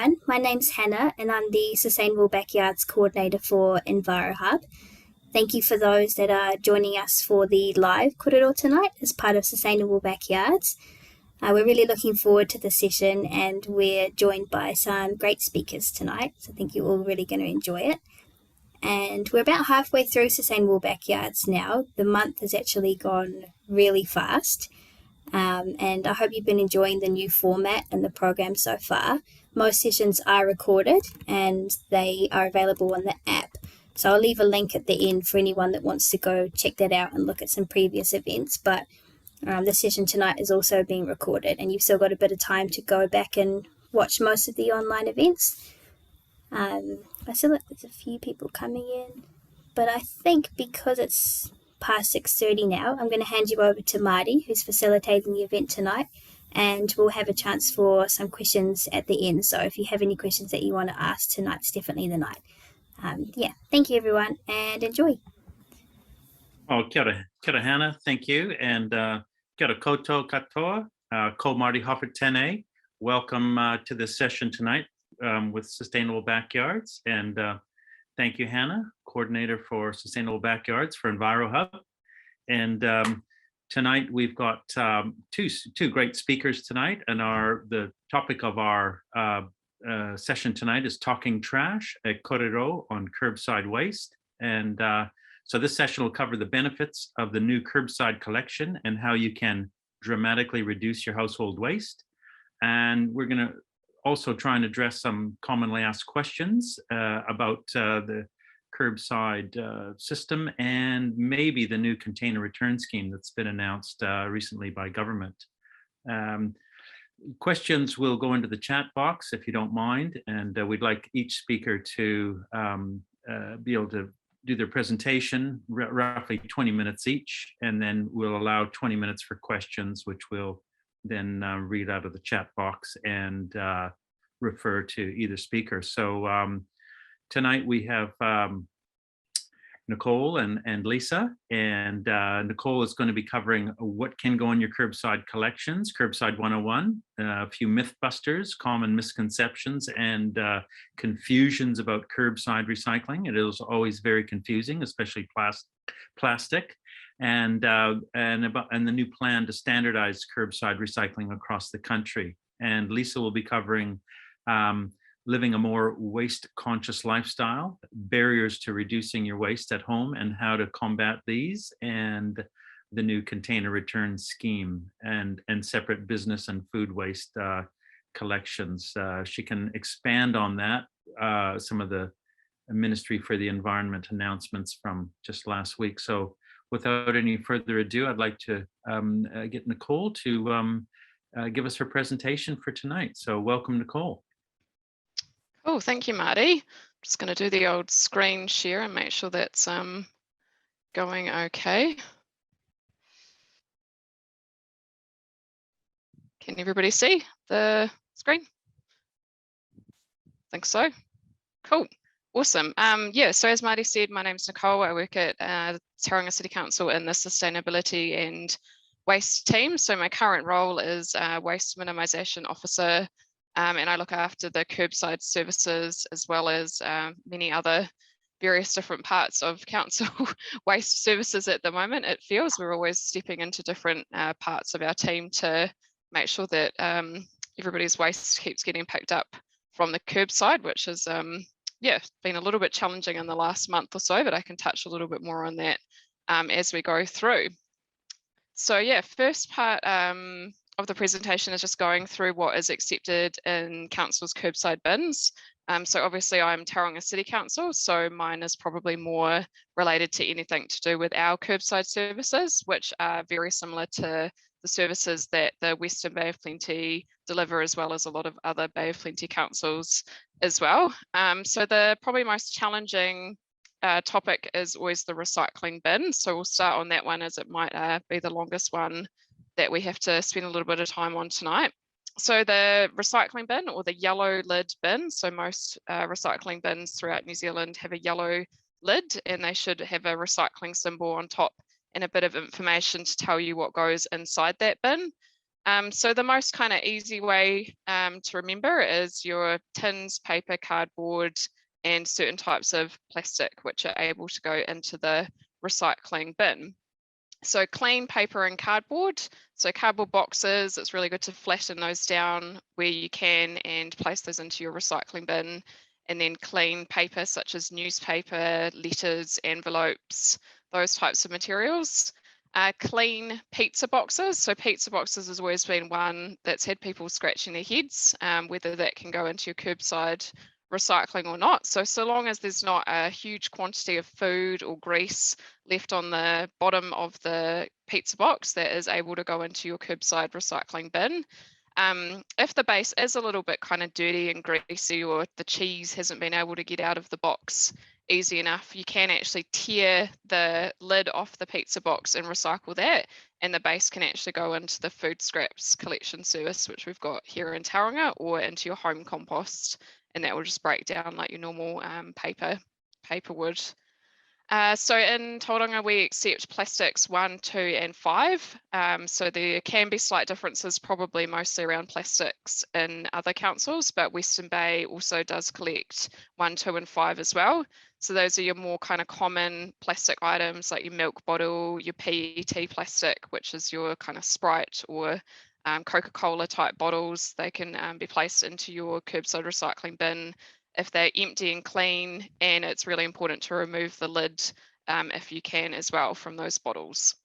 everyone. My name's Hannah and I'm the Sustainable Backyards Coordinator for EnviroHub. Thank you for those that are joining us for the live Korero tonight as part of Sustainable Backyards. We're really looking forward to the session and we're joined by some great speakers tonight, so I think you're all really going to enjoy it. And we're about halfway through Sustainable Backyards now. The month has actually gone really fast. And I hope you've been enjoying the new format and the program so far. Most sessions are recorded and they are available on the app. So I'll leave a link at the end for anyone that wants to go check that out and look at some previous events. But the session tonight is also being recorded and you've still got a bit of time to go back and watch most of the online events. I feel like there's a few people coming in, but I think because it's past 6:30 now, I'm going to hand you over to Marty, who's facilitating the event tonight, and we'll have a chance for some questions at the end. So if you have any questions that you want to ask, tonight's definitely the night. Thank you everyone and enjoy. Oh, kia ora Hannah, thank you, and kia ora koutou katoa, ko Marty Hoffert tēnei. Welcome to this session tonight with Sustainable Backyards, and thank you, Hannah, coordinator for Sustainable Backyards for EnviroHub. And tonight we've got two great speakers tonight, and the topic of our session tonight is Talking Trash at Korero on curbside waste. And so this session will cover the benefits of the new curbside collection and how you can dramatically reduce your household waste. And we're going to also try and address some commonly asked questions about the curbside system and maybe the new container return scheme that's been announced recently by government. Questions will go into the chat box if you don't mind, and we'd like each speaker to be able to do their presentation, roughly 20 minutes each, and then we'll allow 20 minutes for questions, which we'll then read out of the chat box and refer to either speaker. So tonight we have Nicole and Lisa, and Nicole is going to be covering what can go in your curbside collections, Curbside 101, a few myth busters, common misconceptions and confusions about curbside recycling. It is always very confusing, especially plastic, and the new plan to standardize curbside recycling across the country. And Lisa will be covering living a more waste-conscious lifestyle, barriers to reducing your waste at home and how to combat these, and the new container return scheme and separate business and food waste collections. She can expand on that, some of the Ministry for the Environment announcements from just last week. So without any further ado, I'd like to get Nicole to give us her presentation for tonight. So welcome, Nicole. Oh, thank you, Marty. Just going to do the old screen share and make sure that's going okay. Can everybody see the screen? I think so. Cool. Awesome. So as Marty said, my name's Nicole. I work at Tauranga City Council in the Sustainability and Waste team. So my current role is Waste Minimisation Officer, and I look after the curbside services as well as many other various different parts of council waste services at the moment. It feels we're always stepping into different parts of our team to make sure that everybody's waste keeps getting picked up from the curbside, which has been a little bit challenging in the last month or so, but I can touch a little bit more on that as we go through. So first part of the presentation is just going through what is accepted in council's curbside bins. So obviously I'm Tauranga City Council, so mine is probably more related to anything to do with our curbside services, which are very similar to the services that the Western Bay of Plenty deliver, as well as a lot of other Bay of Plenty councils as well. So the probably most challenging topic is always the recycling bin. So we'll start on that one, as it might be the longest one that we have to spend a little bit of time on tonight. So the recycling bin, or the yellow lid bin, so most recycling bins throughout New Zealand have a yellow lid, and they should have a recycling symbol on top and a bit of information to tell you what goes inside that bin. So the most kind of easy way to remember is your tins, paper, cardboard, and certain types of plastic, which are able to go into the recycling bin. So clean paper and cardboard. So cardboard boxes, it's really good to flatten those down where you can and place those into your recycling bin. And then clean paper, such as newspaper, letters, envelopes, those types of materials. Clean pizza boxes. So pizza boxes has always been one that's had people scratching their heads, whether that can go into your curbside recycling or not. So long as there's not a huge quantity of food or grease left on the bottom of the pizza box, that is able to go into your curbside recycling bin. If the base is a little bit kind of dirty and greasy, or the cheese hasn't been able to get out of the box easy enough, you can actually tear the lid off the pizza box and recycle that, and the base can actually go into the food scraps collection service, which we've got here in Tauranga, or into your home compost, and that will just break down like your normal paper would. So in Tauranga, we accept plastics 1, 2, and 5. So there can be slight differences, probably mostly around plastics in other councils, but Western Bay also does collect 1, 2, and 5 as well. So those are your more kind of common plastic items, like your milk bottle, your PET plastic, which is your kind of Sprite or Coca-Cola type bottles. They can be placed into your curbside recycling bin if they're empty and clean, and it's really important to remove the lid if you can as well from those bottles.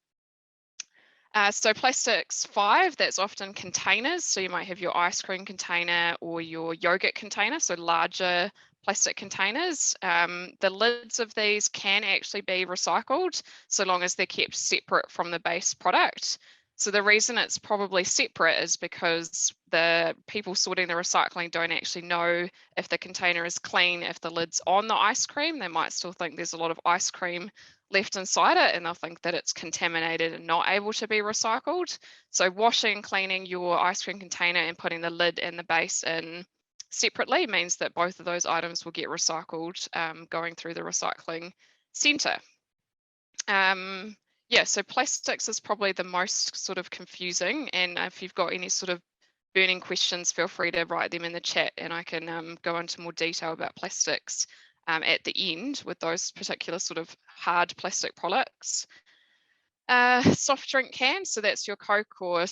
So plastics 5, that's often containers. So you might have your ice cream container or your yogurt container, so larger plastic containers. The lids of these can actually be recycled so long as they're kept separate from the base product. So the reason it's probably separate is because the people sorting the recycling don't actually know if the container is clean. If the lid's on the ice cream, they might still think there's a lot of ice cream left inside it, and they'll think that it's contaminated and not able to be recycled. So washing and cleaning your ice cream container and putting the lid and the base in separately means that both of those items will get recycled going through the recycling centre. Yeah, so plastics is probably the most sort of confusing, and if you've got any sort of burning questions, feel free to write them in the chat, and I can go into more detail about plastics at the end with those particular sort of hard plastic products. Soft drink cans, so that's your Coke or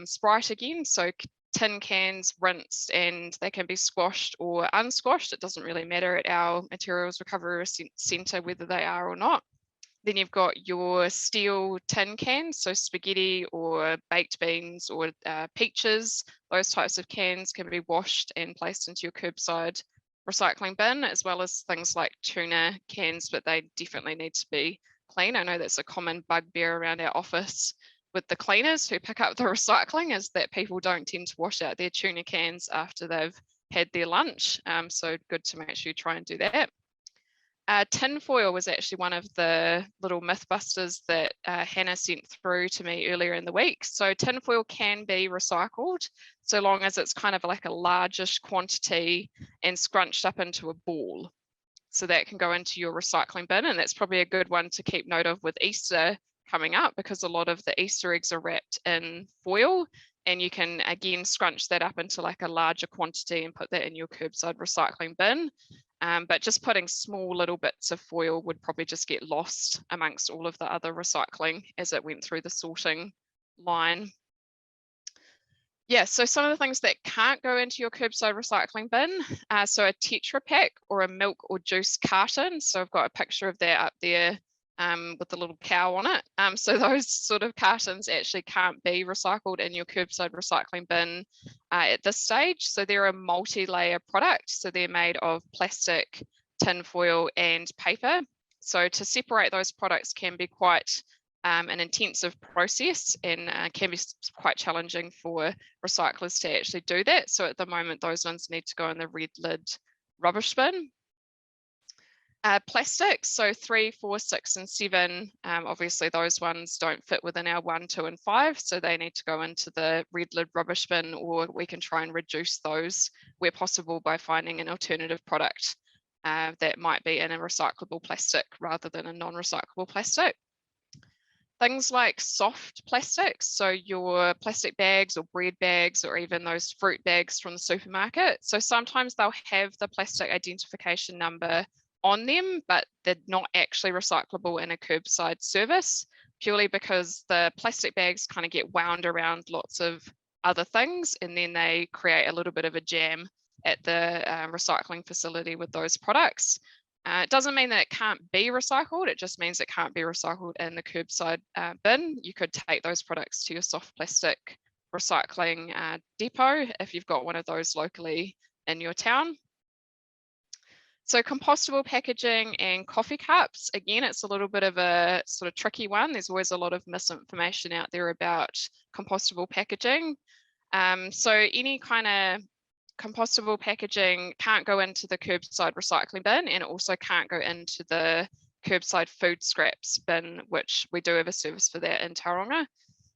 Sprite again. So tin cans, rinsed, and they can be squashed or unsquashed. It doesn't really matter at our materials recovery centre whether they are or not. Then you've got your steel tin cans, so spaghetti or baked beans or peaches. Those types of cans can be washed and placed into your curbside recycling bin, as well as things like tuna cans, but they definitely need to be clean. I know that's a common bugbear around our office with the cleaners who pick up the recycling, is that people don't tend to wash out their tuna cans after they've had their lunch. So good to make sure you try and do that. Tin foil was actually one of the little mythbusters that Hannah sent through to me earlier in the week. So tin foil can be recycled so long as it's kind of like a largish quantity and scrunched up into a ball. So that can go into your recycling bin, and that's probably a good one to keep note of with Easter coming up, because a lot of the Easter eggs are wrapped in foil, and you can again scrunch that up into like a larger quantity and put that in your curbside recycling bin. But just putting small little bits of foil would probably just get lost amongst all of the other recycling as it went through the sorting line. Yeah, so some of the things that can't go into your curbside recycling bin, so a Tetra Pak or a milk or juice carton. So I've got a picture of that up there with the little cow on it. So those sort of cartons actually can't be recycled in your curbside recycling bin at this stage. So they're a multi-layer product. So they're made of plastic, tin foil, and paper. So to separate those products can be quite an intensive process, and can be quite challenging for recyclers to actually do that. So at the moment, those ones need to go in the red lid rubbish bin. Plastics, so 3, 4, 6, and 7, obviously those ones don't fit within our 1, 2, and 5, so they need to go into the red lid rubbish bin, or we can try and reduce those where possible by finding an alternative product that might be in a recyclable plastic rather than a non-recyclable plastic. Things like soft plastics, so your plastic bags or bread bags or even those fruit bags from the supermarket. So sometimes they'll have the plastic identification number on them, but they're not actually recyclable in a curbside service, purely because the plastic bags kind of get wound around lots of other things, and then they create a little bit of a jam at the recycling facility with those products. It doesn't mean that it can't be recycled, it just means it can't be recycled in the curbside bin. You could take those products to your soft plastic recycling depot if you've got one of those locally in your town. So compostable packaging and coffee cups, again, it's a little bit of a sort of tricky one. There's always a lot of misinformation out there about compostable packaging. So any kind of compostable packaging can't go into the curbside recycling bin, and it also can't go into the curbside food scraps bin, which we do have a service for that in Tauranga.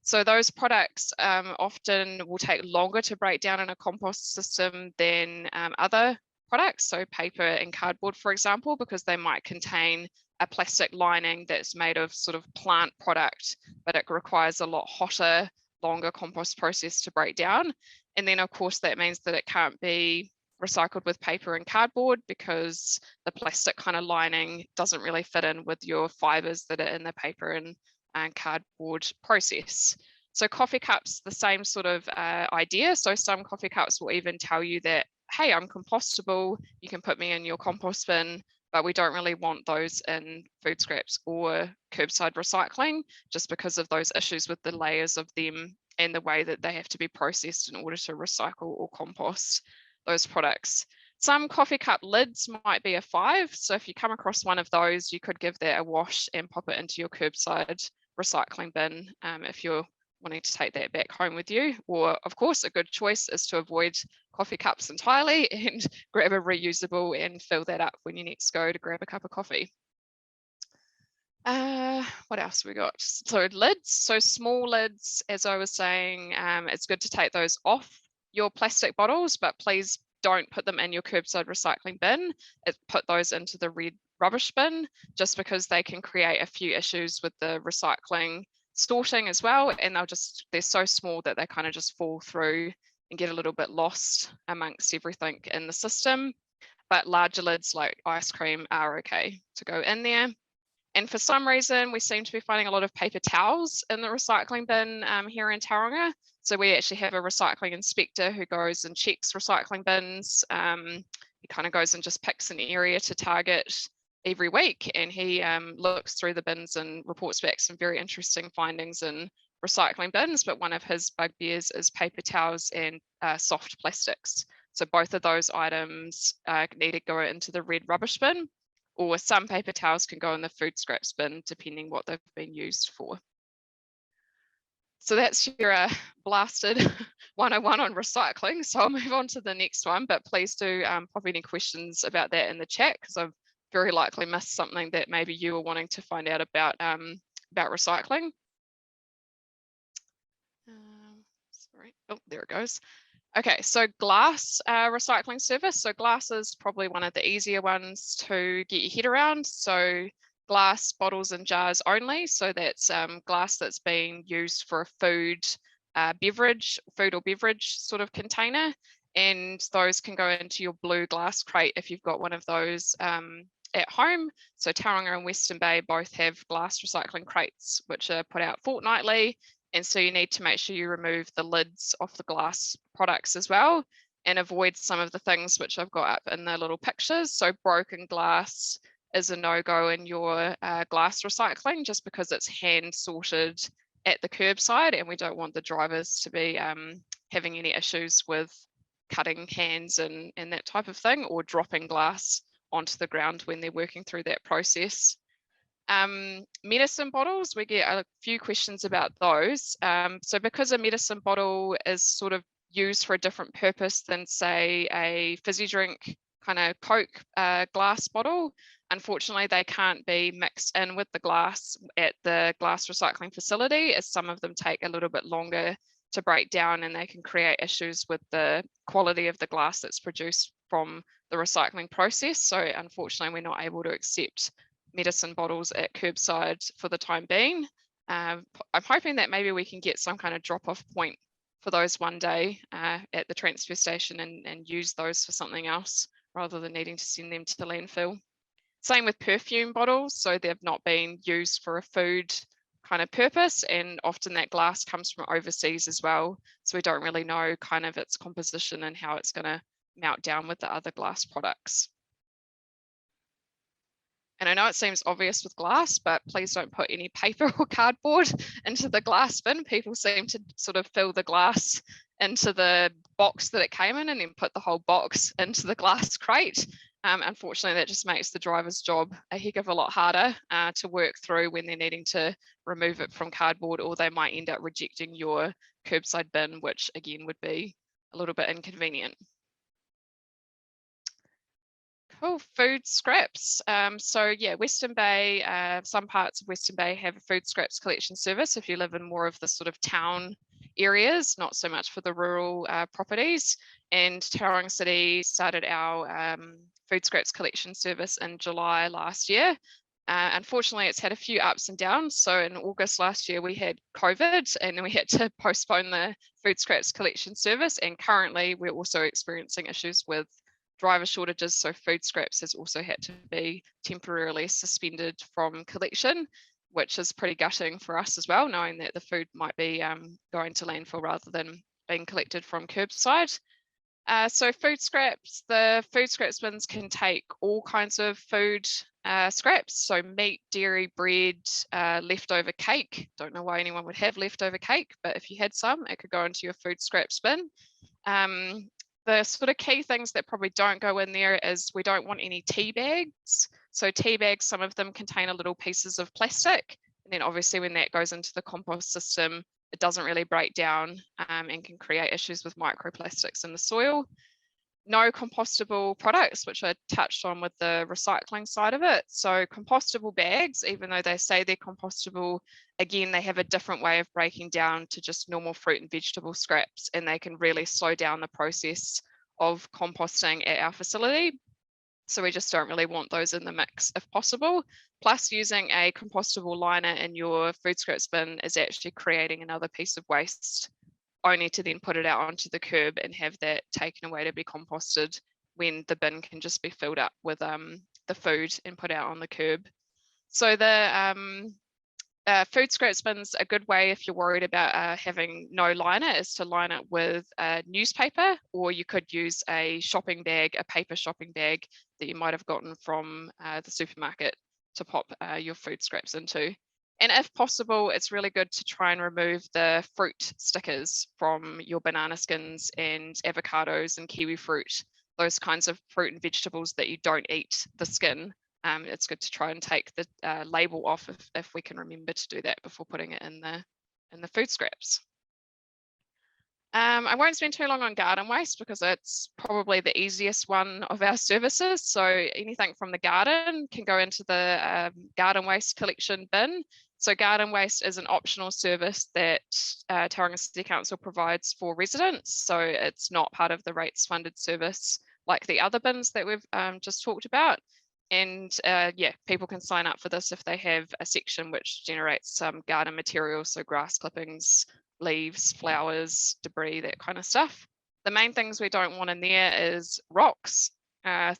So those products often will take longer to break down in a compost system than other products, so paper and cardboard, for example, because they might contain a plastic lining that's made of sort of plant product, but it requires a lot hotter, longer compost process to break down. And then of course that means that it can't be recycled with paper and cardboard because the plastic kind of lining doesn't really fit in with your fibers that are in the paper and cardboard process. So coffee cups, the same sort of idea. So some coffee cups will even tell you that, hey, I'm compostable, you can put me in your compost bin, but we don't really want those in food scraps or curbside recycling, just because of those issues with the layers of them and the way that they have to be processed in order to recycle or compost those products. Some coffee cup lids might be a 5. So if you come across one of those, you could give that a wash and pop it into your curbside recycling bin if you're wanting to take that back home with you. Or of course, a good choice is to avoid coffee cups entirely and grab a reusable and fill that up when you next go to grab a cup of coffee. What else we got? So lids, so small lids, as I was saying, it's good to take those off your plastic bottles, but please don't put them in your curbside recycling bin. Put those into the red rubbish bin, just because they can create a few issues with the recycling sorting as well, and they're so small that they kind of just fall through and get a little bit lost amongst everything in the system. But larger lids like ice cream are okay to go in there. And for some reason, we seem to be finding a lot of paper towels in the recycling bin here in Tauranga. So we actually have a recycling inspector who goes and checks recycling bins. He kind of goes and just picks an area to target every week, and he looks through the bins and reports back some very interesting findings in recycling bins. But one of his bugbears is paper towels and soft plastics. So both of those items need to go into the red rubbish bin, or some paper towels can go in the food scraps bin, depending what they've been used for. So that's your blasted 101 on recycling. So I'll move on to the next one, but please do pop any questions about that in the chat, because I've very likely missed something that maybe you were wanting to find out about recycling. Sorry, oh, there it goes. Okay, so glass recycling service. So glass is probably one of the easier ones to get your head around. So glass bottles and jars only. So that's glass that's being used for a food or beverage sort of container. And those can go into your blue glass crate if you've got one of those at home. So Tauranga and Western Bay both have glass recycling crates, which are put out fortnightly. And so you need to make sure you remove the lids off the glass products as well, and avoid some of the things which I've got up in the little pictures. So broken glass is a no-go in your glass recycling, just because it's hand sorted at the curbside, and we don't want the drivers to be having any issues with cutting hands and that type of thing, or dropping glass onto the ground when they're working through that process. Medicine bottles, we get a few questions about those. So because a medicine bottle is sort of used for a different purpose than, say, a fizzy drink kind of Coke glass bottle, unfortunately they can't be mixed in with the glass at the glass recycling facility, as some of them take a little bit longer to break down, and they can create issues with the quality of the glass that's produced from the recycling process. So unfortunately we're not able to accept medicine bottles at curbside for the time being. I'm hoping that maybe we can get some kind of drop-off point for those one day at the transfer station and use those for something else rather than needing to send them to the landfill. Same with perfume bottles, so they've not been used for a food kind of purpose, and often that glass comes from overseas as well, so we don't really know kind of its composition and how it's going to melt down with the other glass products. And I know it seems obvious with glass, but please don't put any paper or cardboard into the glass bin. People seem to sort of fill the glass into the box that it came in and then put the whole box into the glass crate. Unfortunately, that just makes the driver's job a heck of a lot harder to work through when they're needing to remove it from cardboard, or they might end up rejecting your curbside bin, which again would be a little bit inconvenient. Cool, food scraps. So yeah, Western Bay, some parts of Western Bay have a food scraps collection service if you live in more of the sort of town areas, not so much for the rural properties. And Tauranga City started our food scraps collection service in July last year. Unfortunately, it's had a few ups and downs. So in August last year, we had COVID and we had to postpone the food scraps collection service. And currently, we're also experiencing issues with driver shortages, so food scraps has also had to be temporarily suspended from collection, which is pretty gutting for us as well, knowing that the food might be going to landfill rather than being collected from curbside. So food scraps, the food scraps bins can take all kinds of food scraps, so meat, dairy, bread, leftover cake. Don't know why anyone would have leftover cake, but if you had some, it could go into your food scraps bin. The sort of key things that probably don't go in there is we don't want any tea bags. So tea bags, some of them contain a little pieces of plastic. And then obviously when that goes into the compost system, it doesn't really break down and can create issues with microplastics in the soil. No compostable products, which I touched on with the recycling side of it. So compostable bags, even though they say they're compostable, again, they have a different way of breaking down to just normal fruit and vegetable scraps, and they can really slow down the process of composting at our facility. So we just don't really want those in the mix if possible. Plus, using a compostable liner in your food scraps bin is actually creating another piece of waste, only to then put it out onto the curb and have that taken away to be composted when the bin can just be filled up with the food and put out on the curb. So the food scraps bins, a good way if you're worried about having no liner is to line it with newspaper, or you could use a shopping bag, a paper shopping bag that you might have gotten from the supermarket to pop your food scraps into. And if possible, it's really good to try and remove the fruit stickers from your banana skins and avocados and kiwi fruit, those kinds of fruit and vegetables that you don't eat the skin. It's good to try and take the label off if we can remember to do that before putting it in the food scraps. I won't spend too long on garden waste because it's probably the easiest one of our services. So anything from the garden can go into the garden waste collection bin. So garden waste is an optional service that Tauranga City Council provides for residents. So it's not part of the rates funded service like the other bins that we've just talked about. And yeah, people can sign up for this if they have a section which generates some garden materials, so grass clippings, leaves, flowers, debris, that kind of stuff. The main things we don't want in there is rocks,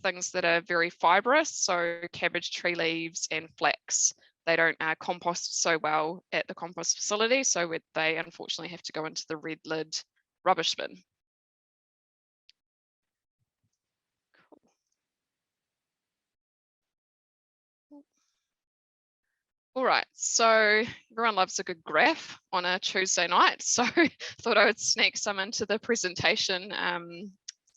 things that are very fibrous, so cabbage tree leaves and flax. They don't compost so well at the compost facility, so they unfortunately have to go into the red lid rubbish bin. All right, so everyone loves a good graph on a Tuesday night, so thought I would sneak some into the presentation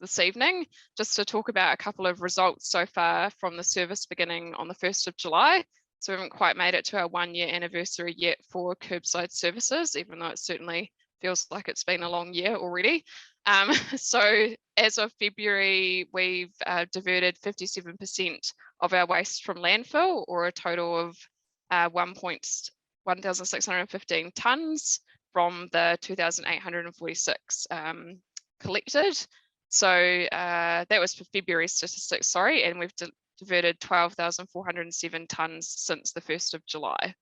this evening, just to talk about a couple of results so far from the service beginning on the 1st of July. So we haven't quite made it to our 1-year anniversary yet for curbside services, even though it certainly feels like it's been a long year already. So as of February, we've diverted 57% of our waste from landfill, or a total of 1,615 tonnes from the 2,846 collected. So that was for February statistics, sorry, and we've diverted 12,407 tonnes since the 1st of July.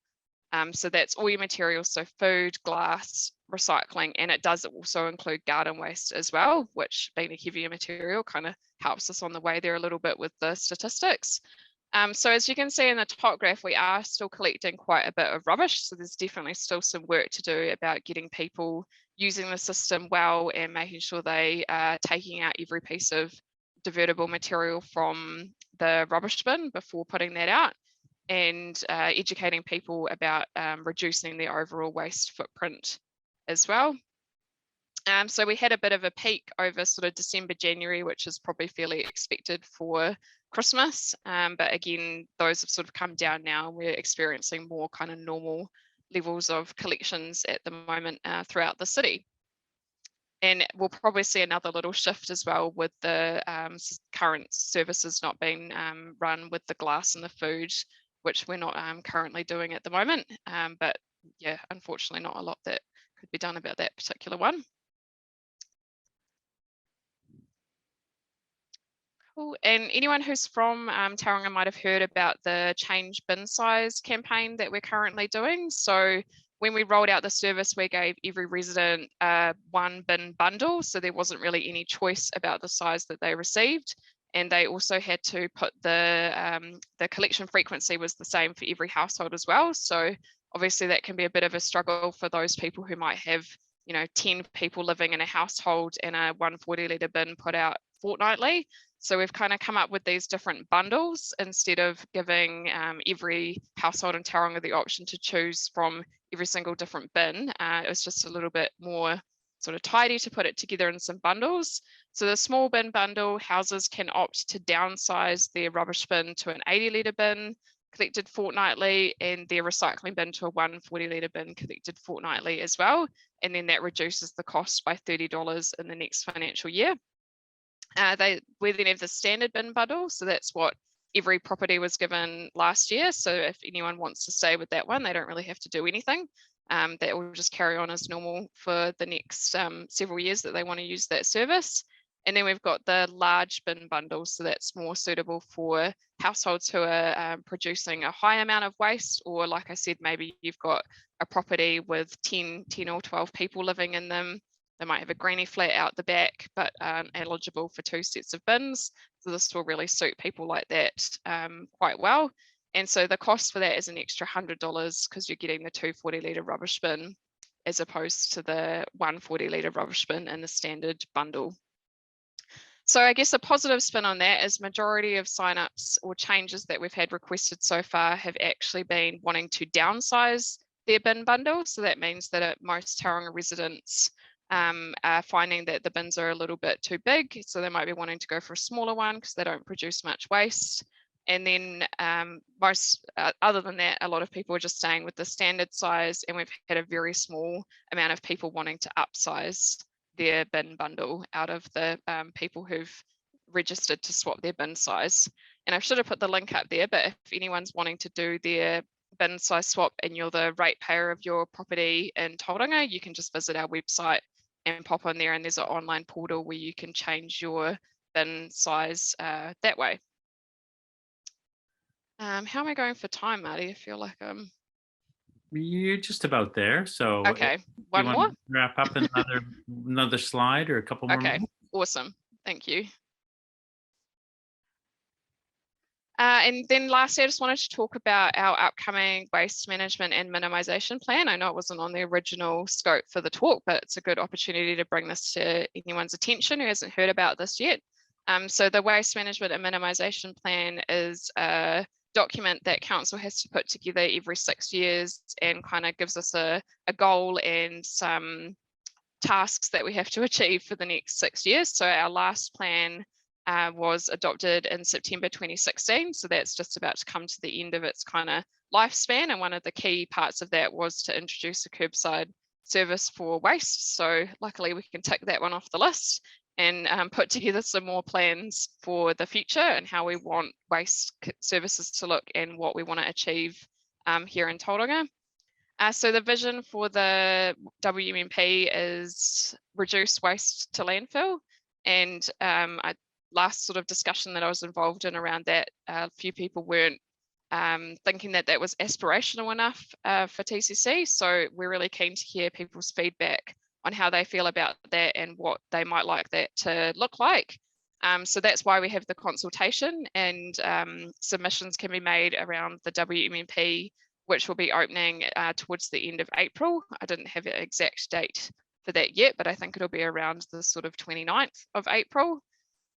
So that's all your materials, so food, glass, recycling, and it does also include garden waste as well, which being a heavier material kind of helps us on the way there a little bit with the statistics. So as you can see in the top graph, we are still collecting quite a bit of rubbish. So there's definitely still some work to do about getting people using the system well and making sure they are taking out every piece of divertible material from the rubbish bin before putting that out, and educating people about reducing their overall waste footprint as well. So we had a bit of a peak over sort of December, January, which is probably fairly expected for Christmas. But again, those have sort of come down now. We're experiencing more kind of normal levels of collections at the moment throughout the city. And we'll probably see another little shift as well with the current services not being run with the glass and the food, which we're not currently doing at the moment. But yeah, unfortunately not a lot that could be done about that particular one. Cool. And anyone who's from Tauranga might have heard about the change bin size campaign that we're currently doing. So when we rolled out the service, we gave every resident one bin bundle. So there wasn't really any choice about the size that they received. And they also had to put the collection frequency was the same for every household as well. So obviously that can be a bit of a struggle for those people who might have, 10 people living in a household and a 140 litre bin put out fortnightly. So we've kind of come up with these different bundles instead of giving every household in Tauranga the option to choose from every single different bin. It was just a little bit more sort of tidy to put it together in some bundles. So the small bin bundle, houses can opt to downsize their rubbish bin to an 80 litre bin collected fortnightly, and their recycling bin to a 140 litre bin collected fortnightly as well. And then that reduces the cost by $30 in the next financial year. We then have the standard bin bundle. So that's what every property was given last year. So if anyone wants to stay with that one, they don't really have to do anything. That will just carry on as normal for the next several years that they want to use that service. And then we've got the large bin bundle. So that's more suitable for households who are producing a high amount of waste, or like I said, maybe you've got a property with 10 or 12 people living in them. They might have a granny flat out the back, but aren't eligible for 2 sets of bins. So this will really suit people like that quite well. And so the cost for that is an extra $100 because you're getting the 240 litre rubbish bin as opposed to the 140 litre rubbish bin in the standard bundle. So I guess a positive spin on that is majority of signups or changes that we've had requested so far have actually been wanting to downsize their bin bundle. So that means that most Tauranga residents are finding that the bins are a little bit too big. So they might be wanting to go for a smaller one because they don't produce much waste. And then other than that, a lot of people are just staying with the standard size, and we've had a very small amount of people wanting to upsize their bin bundle out of the people who've registered to swap their bin size. And I should have put the link up there, but if anyone's wanting to do their bin size swap and you're the ratepayer of your property in Tauranga, you can just visit our website and pop on there, and there's an online portal where you can change your bin size that way. How am I going for time, Marty? I feel like You're just about there. So okay, one more. Wrap up another slide or a couple more. Okay, awesome. Thank you. And then lastly, I just wanted to talk about our upcoming waste management and minimisation plan. I know it wasn't on the original scope for the talk, but it's a good opportunity to bring this to anyone's attention who hasn't heard about this yet. So the waste management and minimisation plan is a document that council has to put together every 6 years and kind of gives us a goal and some tasks that we have to achieve for the next 6 years. So our last plan was adopted in September 2016. So that's just about to come to the end of its kind of lifespan. And one of the key parts of that was to introduce a curbside service for waste. So luckily we can tick that one off the list and put together some more plans for the future and how we want waste services to look and what we want to achieve here in Tauranga. So the vision for the WMP is reduce waste to landfill. And last sort of discussion that I was involved in around that, a few people weren't thinking that that was aspirational enough for TCC. So we're really keen to hear people's feedback on how they feel about that and what they might like that to look like. So that's why we have the consultation, and submissions can be made around the WMMP, which will be opening towards the end of April. I didn't have an exact date for that yet, but I think it'll be around the sort of 29th of April.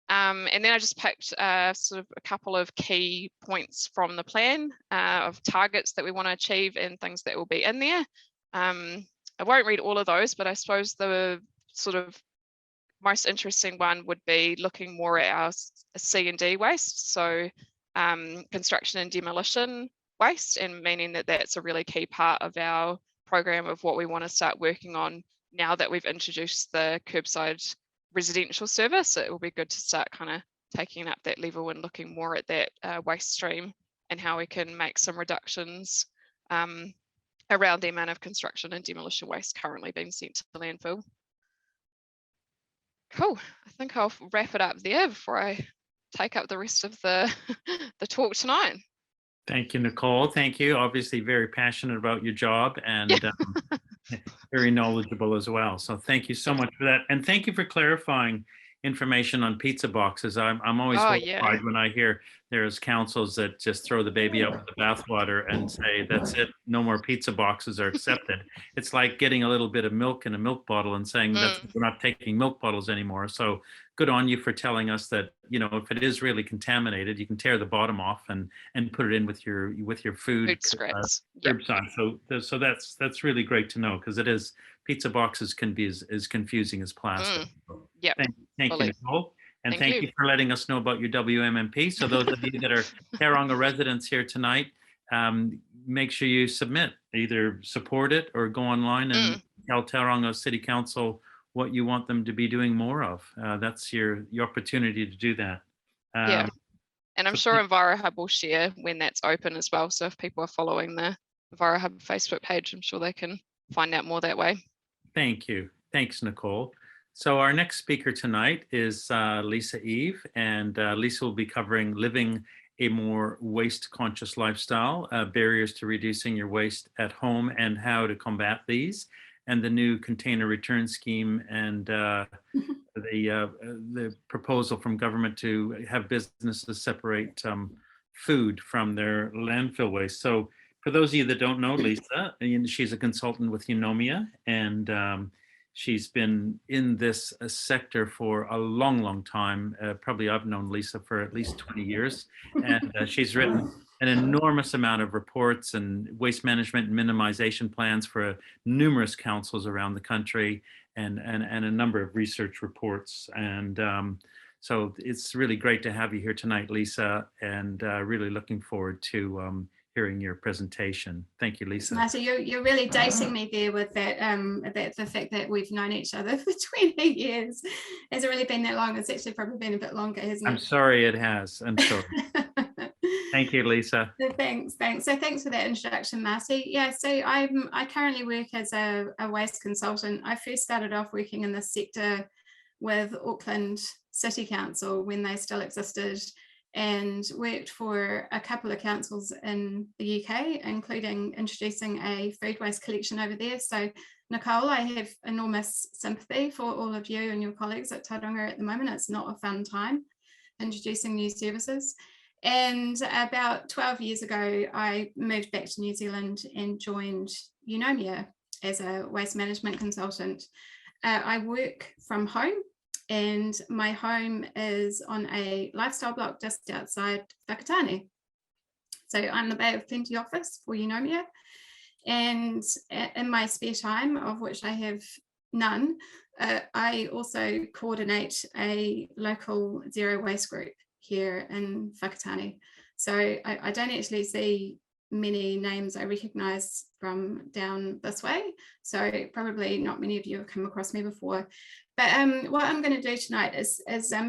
And then I just picked sort of a couple of key points from the plan of targets that we want to achieve and things that will be in there. I won't read all of those, but I suppose the sort of most interesting one would be looking more at our C&D waste, so construction and demolition waste, and meaning that that's a really key part of our program of what we want to start working on now that we've introduced the curbside residential service. It will be good to start kind of taking up that level and looking more at that waste stream and how we can make some reductions around the amount of construction and demolition waste currently being sent to the landfill. Cool. I think I'll wrap it up there before I take up the rest of the the talk tonight. Thank you, Nicole. Thank you. Obviously very passionate about your job and very knowledgeable as well. So thank you so much for that. And thank you for clarifying information on pizza boxes. I'm always horrified when I hear there's councils that just throw the baby out with the bathwater and say, that's it, no more pizza boxes are accepted. It's like getting a little bit of milk in a milk bottle and saying that we're not taking milk bottles anymore. So good on you for telling us that, you know, if it is really contaminated, you can tear the bottom off and put it in with your food scraps. Curbside. So that's really great to know, because it is, pizza boxes can be as confusing as plastic. Yeah. Thank you, Nicole. And thank you for letting us know about your WMMP. So those of you that are Tauranga residents here tonight, make sure you submit, either support it or go online and tell Tauranga City Council what you want them to be doing more of. That's your opportunity to do that. Yeah, and I'm sure EnviroHub will share when that's open as well. So if people are following the EnviroHub Facebook page, I'm sure they can find out more that way. Thank you. Thanks, Nicole. So our next speaker tonight is Lisa Eve, and Lisa will be covering living a more waste-conscious lifestyle, barriers to reducing your waste at home and how to combat these, and the new container return scheme, and the proposal from government to have businesses separate food from their landfill waste. So for those of you that don't know Lisa, she's a consultant with Eunomia, and she's been in this sector for a long, long time. Probably I've known Lisa for at least 20 years, and she's written an enormous amount of reports and waste management and minimization plans for numerous councils around the country, and a number of research reports. And so it's really great to have you here tonight, Lisa, and really looking forward to hearing your presentation. Thank you, Lisa. Marty, you're really dating me there with that, the fact that we've known each other for 20 years. Has it really been that long? It's actually probably been a bit longer, hasn't it? I'm sorry it has. I'm sorry. Thank you, Lisa. Thanks. So thanks for that introduction, Marty. Yeah, so I currently work as a waste consultant. I first started off working in this sector with Auckland City Council when they still existed, and worked for a couple of councils in the UK, including introducing a food waste collection over there. So Nicole, I have enormous sympathy for all of you and your colleagues at Tauranga at the moment. It's not a fun time introducing new services. And about 12 years ago, I moved back to New Zealand and joined Eunomia as a waste management consultant. I work from home, and my home is on a lifestyle block just outside Whakatane. So I'm the Bay of Plenty office for Eunomia. And in my spare time, of which I have none, I also coordinate a local zero waste group here in Whakatane. So I don't actually see many names I recognise from down this way. So probably not many of you have come across me before. But what I'm going to do tonight is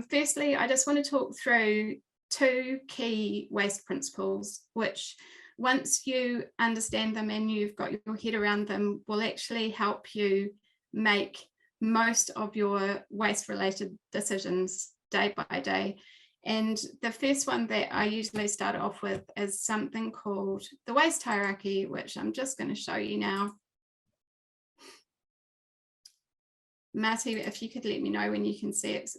firstly, I just want to talk through two key waste principles, which once you understand them and you've got your head around them, will actually help you make most of your waste related decisions day by day. And the first one that I usually start off with is something called the waste hierarchy, which I'm just going to show you now. Marty, if you could let me know when you can see it.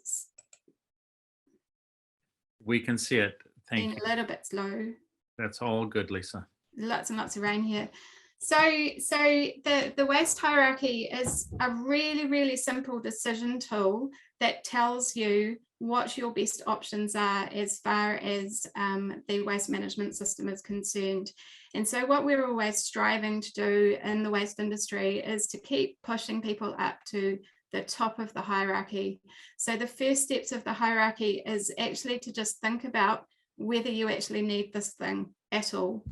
We can see it. Thank you. A little bit slow. That's all good, Lisa. Lots and lots of rain here. So the waste hierarchy is a really, really simple decision tool that tells you what your best options are as far as the waste management system is concerned. And so what we're always striving to do in the waste industry is to keep pushing people up to the top of the hierarchy. So the first steps of the hierarchy is actually to just think about whether you actually need this thing at all.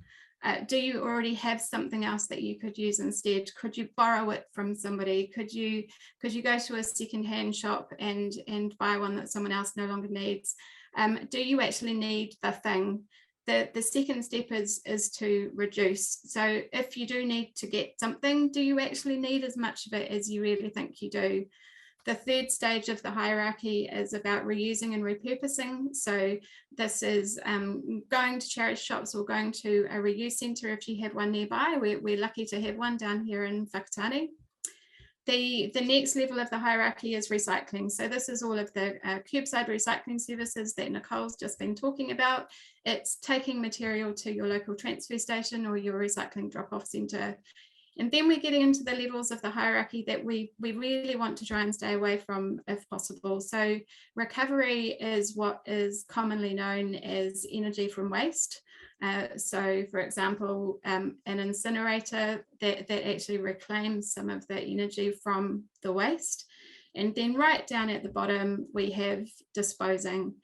Do you already have something else that you could use instead? Could you borrow it from somebody? Could you go to a secondhand shop and buy one that someone else no longer needs? Do you actually need the thing? The second step is to reduce. So if you do need to get something, do you actually need as much of it as you really think you do? The third stage of the hierarchy is about reusing and repurposing. So this is going to charity shops or going to a reuse centre if you have one nearby. We're lucky to have one down here in Whakatane. The next level of the hierarchy is recycling. So this is all of the curbside recycling services that Nicole's just been talking about. It's taking material to your local transfer station or your recycling drop-off centre. And then we're getting into the levels of the hierarchy that we really want to try and stay away from if possible. So recovery is what is commonly known as energy from waste. So for example, an incinerator that actually reclaims some of the energy from the waste. And then right down at the bottom, we have disposing.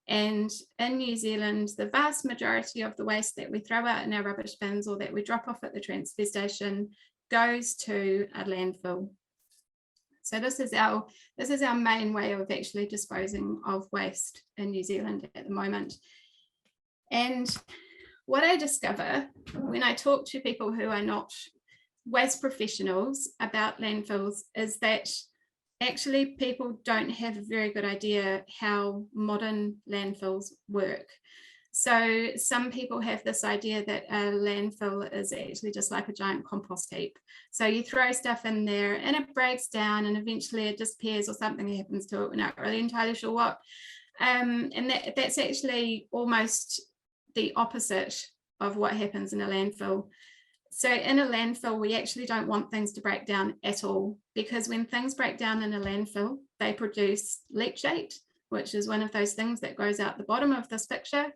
And in New Zealand, the vast majority of the waste that we throw out in our rubbish bins or that we drop off at the transfer station goes to a landfill. So this is our main way of actually disposing of waste in New Zealand at the moment. And what I discover when I talk to people who are not waste professionals about landfills is that actually people don't have a very good idea how modern landfills work. So some people have this idea that a landfill is actually just like a giant compost heap. So you throw stuff in there and it breaks down and eventually it disappears or something happens to it. We're not really entirely sure what. And that's actually almost the opposite of what happens in a landfill. So in a landfill, we actually don't want things to break down at all, because when things break down in a landfill, they produce leachate, which is one of those things that goes out the bottom of this picture,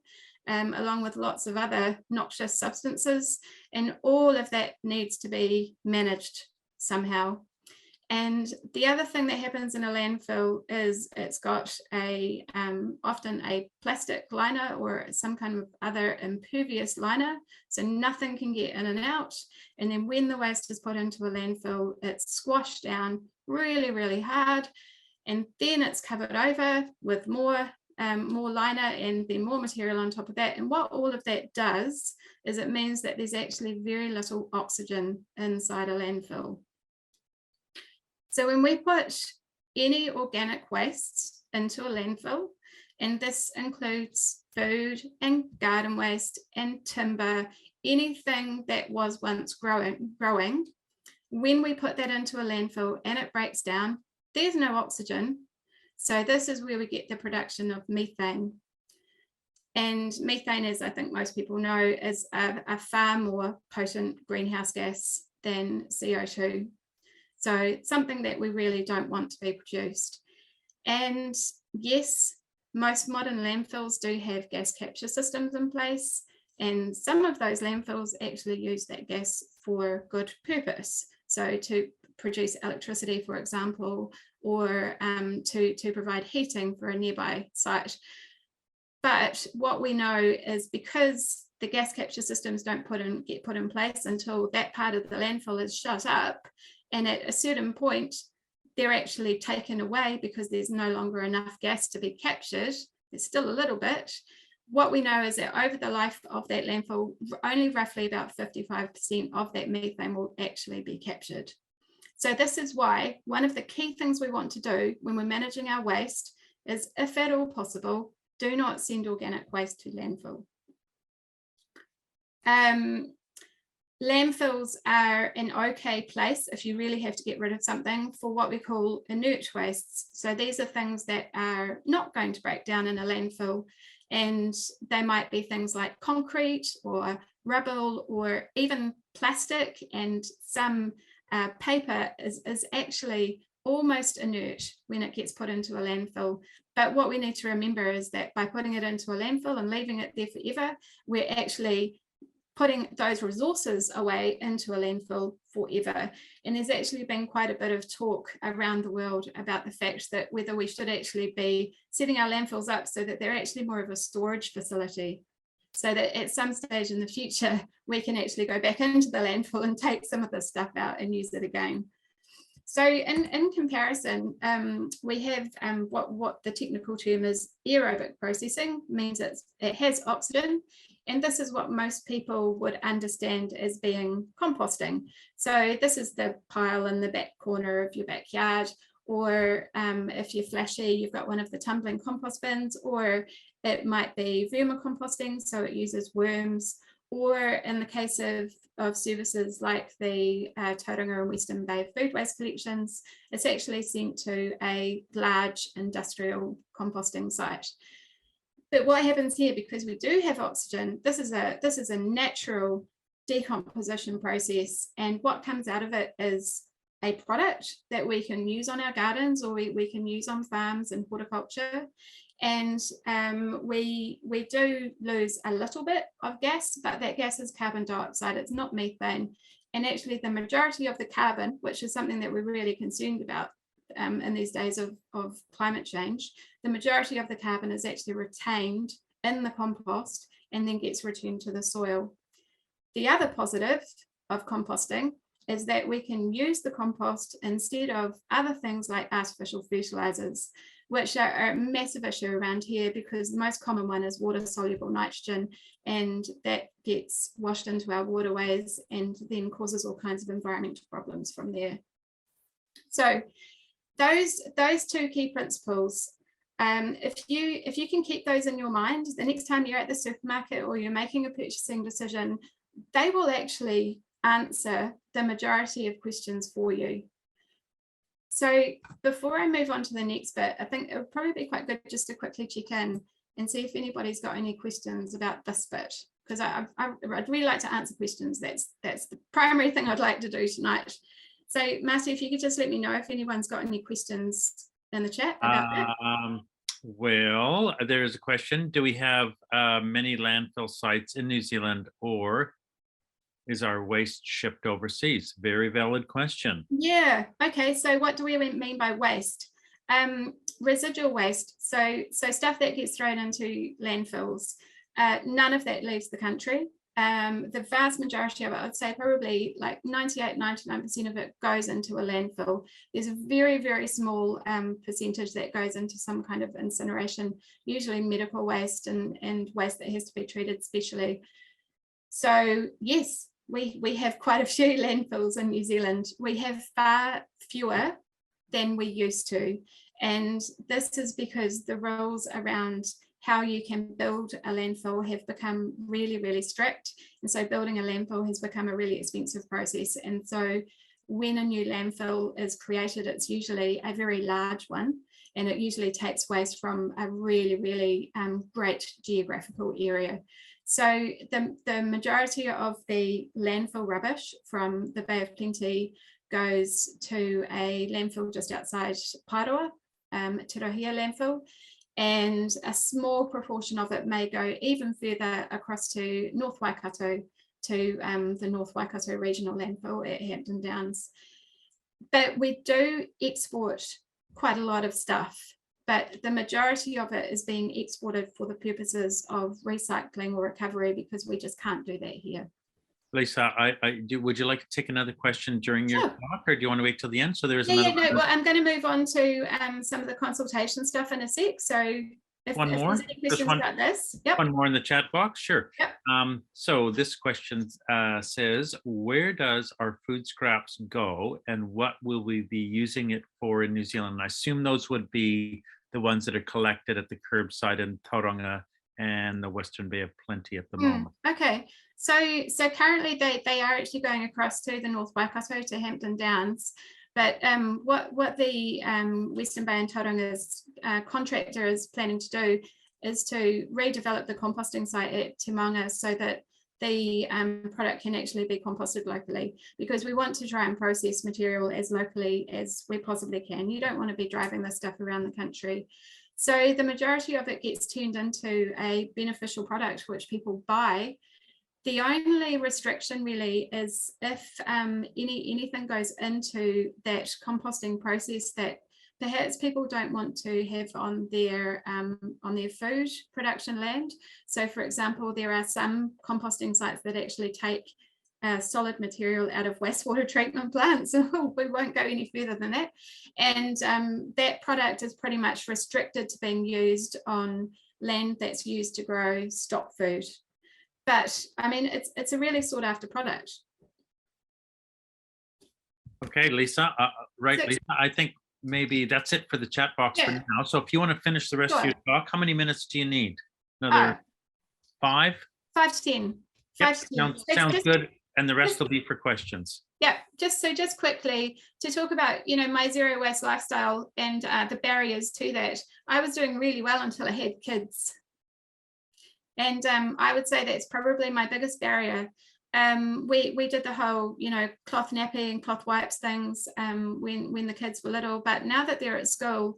along with lots of other noxious substances. And all of that needs to be managed somehow. And the other thing that happens in a landfill is it's got often a plastic liner or some kind of other impervious liner, so nothing can get in and out. And then when the waste is put into a landfill, it's squashed down really, really hard, and then it's covered over with more liner and then more material on top of that. And what all of that does is it means that there's actually very little oxygen inside a landfill. So when we put any organic waste into a landfill, and this includes food and garden waste and timber, anything that was once growing, when we put that into a landfill and it breaks down, there's no oxygen. So this is where we get the production of methane. And methane, as I think most people know, is a far more potent greenhouse gas than CO2. So it's something that we really don't want to be produced. And yes, most modern landfills do have gas capture systems in place, and some of those landfills actually use that gas for good purpose. So to produce electricity, for example, or to provide heating for a nearby site. But what we know is because the gas capture systems don't get put in place until that part of the landfill is shut up, and at a certain point, they're actually taken away because there's no longer enough gas to be captured. There's still a little bit. What we know is that over the life of that landfill, only roughly about 55% of that methane will actually be captured. So this is why one of the key things we want to do when we're managing our waste is, if at all possible, do not send organic waste to landfill. Landfills are an okay place if you really have to get rid of something for what we call inert wastes. So these are things that are not going to break down in a landfill, and they might be things like concrete or rubble or even plastic, and some paper is actually almost inert when it gets put into a landfill. But what we need to remember is that by putting it into a landfill and leaving it there forever, we're actually putting those resources away into a landfill forever. And there's actually been quite a bit of talk around the world about the fact that whether we should actually be setting our landfills up so that they're actually more of a storage facility, so that at some stage in the future, we can actually go back into the landfill and take some of this stuff out and use it again. So in comparison, we have what the technical term is aerobic processing, means it has oxygen. And this is what most people would understand as being composting. So this is the pile in the back corner of your backyard, or if you're flashy, you've got one of the tumbling compost bins, or it might be vermicomposting, so it uses worms, or in the case of services like the Tauranga and Western Bay food waste collections, it's actually sent to a large industrial composting site. But what happens here, because we do have oxygen, this is a natural decomposition process, and what comes out of it is a product that we can use on our gardens, or we can use on farms and horticulture. And we do lose a little bit of gas, but that gas is carbon dioxide, it's not methane. And actually the majority of the carbon, which is something that we're really concerned about in these days of climate change, the majority of the carbon is actually retained in the compost and then gets returned to the soil. The other positive of composting is that we can use the compost instead of other things like artificial fertilizers, which are a massive issue around here, because the most common one is water soluble nitrogen, and that gets washed into our waterways and then causes all kinds of environmental problems from there. So those two key principles, if you can keep those in your mind, the next time you're at the supermarket or you're making a purchasing decision, they will actually answer the majority of questions for you. So before I move on to the next bit, I think it would probably be quite good just to quickly check in and see if anybody's got any questions about this bit, because I'd really like to answer questions. That's the primary thing I'd like to do tonight. So Marty, if you could just let me know if anyone's got any questions in the chat about that. Well, there is a question. Do we have many landfill sites in New Zealand, or is our waste shipped overseas? Very valid question. Yeah, okay, so what do we mean by waste? Residual waste, so stuff that gets thrown into landfills, none of that leaves the country. The vast majority of it, I'd say probably like 98-99% of it goes into a landfill. There's a very, very small percentage that goes into some kind of incineration, usually medical waste and waste that has to be treated specially. So yes, we have quite a few landfills in New Zealand. We have far fewer than we used to, and this is because the rules around how you can build a landfill have become really, really strict. And so building a landfill has become a really expensive process. And so when a new landfill is created, it's usually a very large one, and it usually takes waste from a really, really great geographical area. So the majority of the landfill rubbish from the Bay of Plenty goes to a landfill just outside Paroa, Te Rahia landfill, and a small proportion of it may go even further across to North Waikato, to the North Waikato Regional Landfill at Hampton Downs. But we do export quite a lot of stuff, but the majority of it is being exported for the purposes of recycling or recovery, because we just can't do that here. Lisa, would you like to take another question during your talk, or do you want to wait till the end? So there's no, well, I'm going to move on to some of the consultation stuff in a sec. So if there's any questions about this. Yep. One more in the chat box, sure. Yep. So this question says, where does our food scraps go, and what will we be using it for in New Zealand? I assume those would be the ones that are collected at the Curbside in Tauranga and the Western Bay of Plenty at the moment. Okay, so currently they are actually going across to the North Waikato to Hampton Downs, but what the Western Bay and Tauranga's contractor is planning to do is to redevelop the composting site at Te Maunga so that the product can actually be composted locally, because we want to try and process material as locally as we possibly can. You don't want to be driving this stuff around the country. So the majority of it gets turned into a beneficial product which people buy. The only restriction really is if anything goes into that composting process that perhaps people don't want to have on their food production land. So for example, there are some composting sites that actually take solid material out of wastewater treatment plants. We won't go any further than that. And that product is pretty much restricted to being used on land that's used to grow stock food. But I mean, it's a really sought after product. Okay, Lisa, Lisa, I think maybe that's it for the chat box for now. So if you want to finish the rest of your talk, how many minutes do you need? Another 5? 5 to 10. Yep, sounds good. And the rest will be for questions. Yeah, just quickly to talk about, my zero waste lifestyle and the barriers to that. I was doing really well until I had kids. And I would say that's probably my biggest barrier. We did the whole, cloth nappy and cloth wipes things when the kids were little, but now that they're at school,